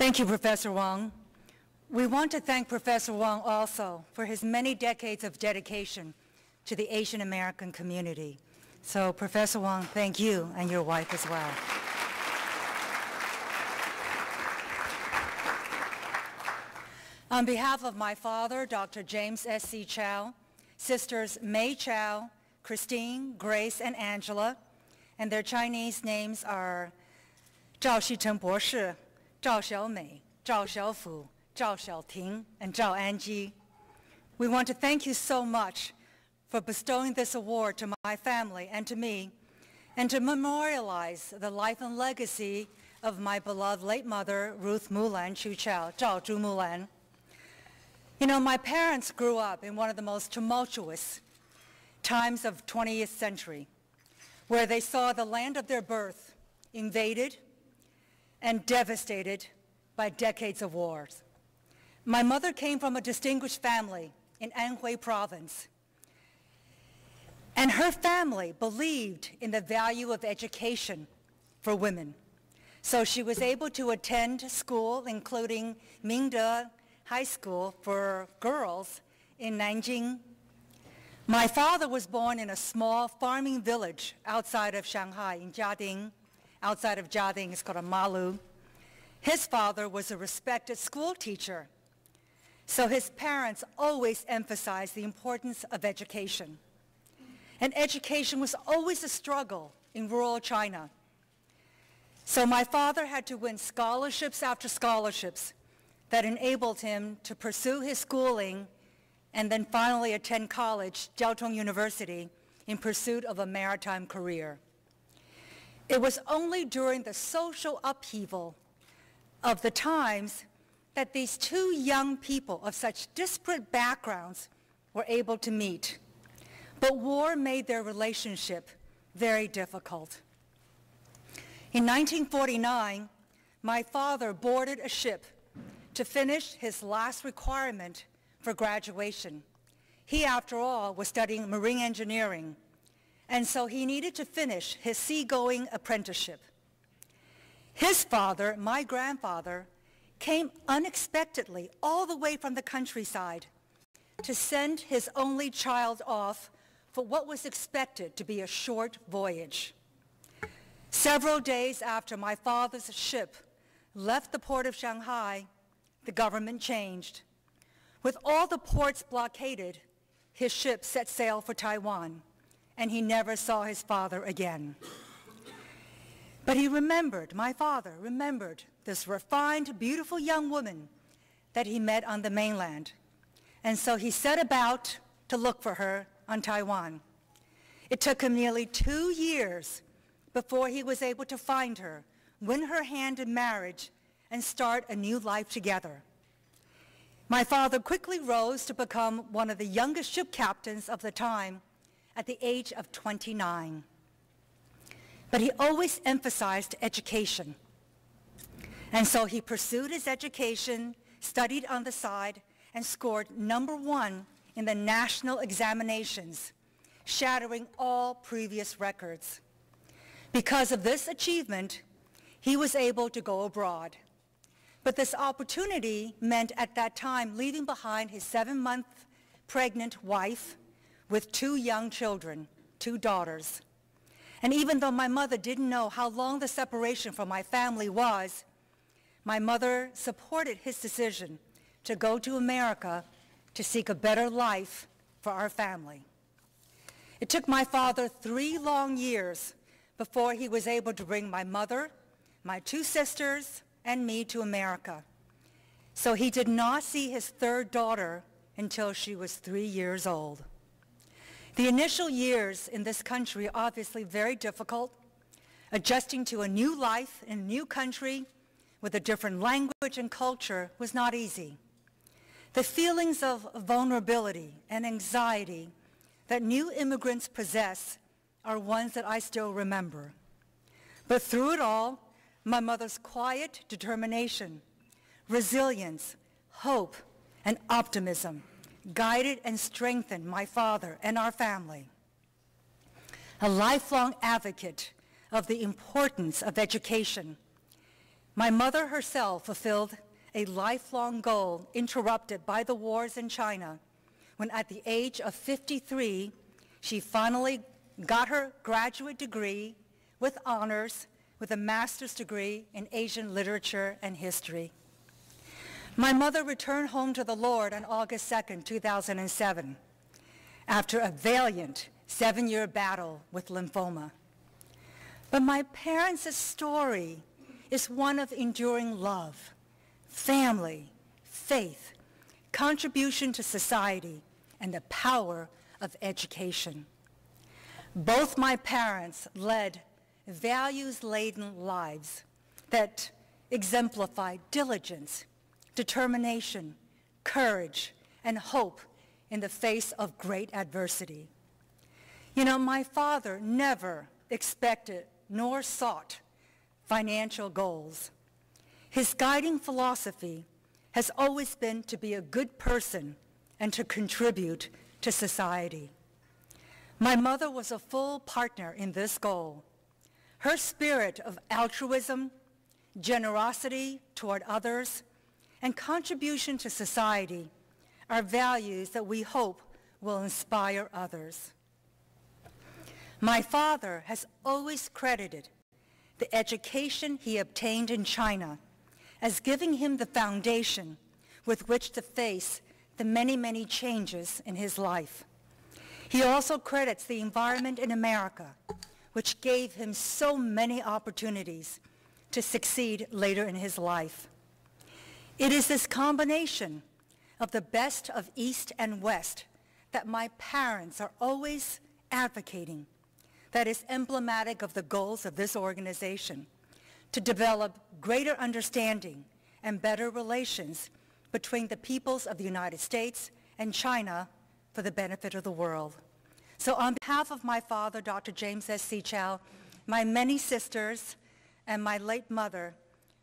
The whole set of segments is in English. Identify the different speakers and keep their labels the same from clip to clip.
Speaker 1: Thank you, Professor Wang. We want to thank Professor Wang also for his many decades of dedication to the Asian American community. So, Professor Wang, thank you and your wife as well. On behalf of my father, Dr. James S.C. Chao, sisters May Chao, Christine, Grace, and Angela, and their Chinese names are Zhao Xicheng博士, Zhao Xiaomei, Zhao Xiaofu, Zhao Xiaoting, and Zhao Anji. We want to thank you so much for bestowing this award to my family and to me, and to memorialize the life and legacy of my beloved late mother, Ruth Mulan Chu Chao, Zhao Zhu Mulan. You know, my parents grew up in one of the most tumultuous times of 20th century, where they saw the land of their birth invaded and devastated by decades of wars. My mother came from a distinguished family in Anhui province, and her family believed in the value of education for women. So she was able to attend school, including Mingde High School for girls in Nanjing. My father was born in a small farming village outside of Shanghai in Jiading. Outside of Jiading, it's called a Malu. His father was a respected school teacher. So his parents always emphasized the importance of education. And education was always a struggle in rural China. So my father had to win scholarships after scholarships that enabled him to pursue his schooling and then finally attend college, Jiao Tong University, in pursuit of a maritime career. It was only during the social upheaval of the times that these two young people of such disparate backgrounds were able to meet. But war made their relationship very difficult. In 1949, my father boarded a ship to finish his last requirement for graduation. He, after all, was studying marine engineering, and so he needed to finish his seagoing apprenticeship. His father, my grandfather, came unexpectedly all the way from the countryside to send his only child off for what was expected to be a short voyage. Several days after my father's ship left the port of Shanghai, the government changed. With all the ports blockaded, his ship set sail for Taiwan, and he never saw his father again. But he remembered, my father remembered, this refined, beautiful young woman that he met on the mainland. And so he set about to look for her on Taiwan. It took him nearly 2 years before he was able to find her, win her hand in marriage, and start a new life together. My father quickly rose to become one of the youngest ship captains of the time at the age of 29. But he always emphasized education. And so he pursued his education, studied on the side, and scored #1 in the national examinations, shattering all previous records. Because of this achievement, he was able to go abroad. But this opportunity meant at that time leaving behind his 7-month pregnant wife with 2 young children, 2 daughters. And even though my mother didn't know how long the separation from my family was, my mother supported his decision to go to America to seek a better life for our family. It took my father 3 long years before he was able to bring my mother, my 2 sisters, and me to America. So he did not see his 3rd daughter until she was 3 years old. The initial years in this country are obviously very difficult. Adjusting to a new life in a new country with a different language and culture was not easy. The feelings of vulnerability and anxiety that new immigrants possess are ones that I still remember. But through it all, my mother's quiet determination, resilience, hope, and optimism guided and strengthened my father and our family. A lifelong advocate of the importance of education, My mother herself fulfilled a lifelong goal interrupted by the wars in China when at the age of 53, she finally got her graduate degree with honors with a master's degree in Asian literature and history. My mother returned home to the Lord on August 2nd, 2007, after a valiant 7-year battle with lymphoma. But my parents' story is one of enduring love, family, faith, contribution to society, and the power of education. Both my parents led values-laden lives that exemplified diligence, determination, courage, and hope in the face of great adversity. You know, my father never expected nor sought financial goals. His guiding philosophy has always been to be a good person and to contribute to society. My mother was a full partner in this goal. Her spirit of altruism, generosity toward others, and contribution to society are values that we hope will inspire others. My father has always credited the education he obtained in China as giving him the foundation with which to face the many, many changes in his life. He also credits the environment in America, which gave him so many opportunities to succeed later in his life. It is this combination of the best of East and West that my parents are always advocating that is emblematic of the goals of this organization, to develop greater understanding and better relations between the peoples of the United States and China for the benefit of the world. So on behalf of my father, Dr. James S. C. Chao, my many sisters, and my late mother,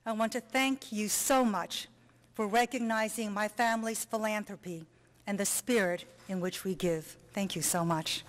Speaker 1: I want to thank you so much for recognizing my family's philanthropy and the spirit in which we give. Thank you so much.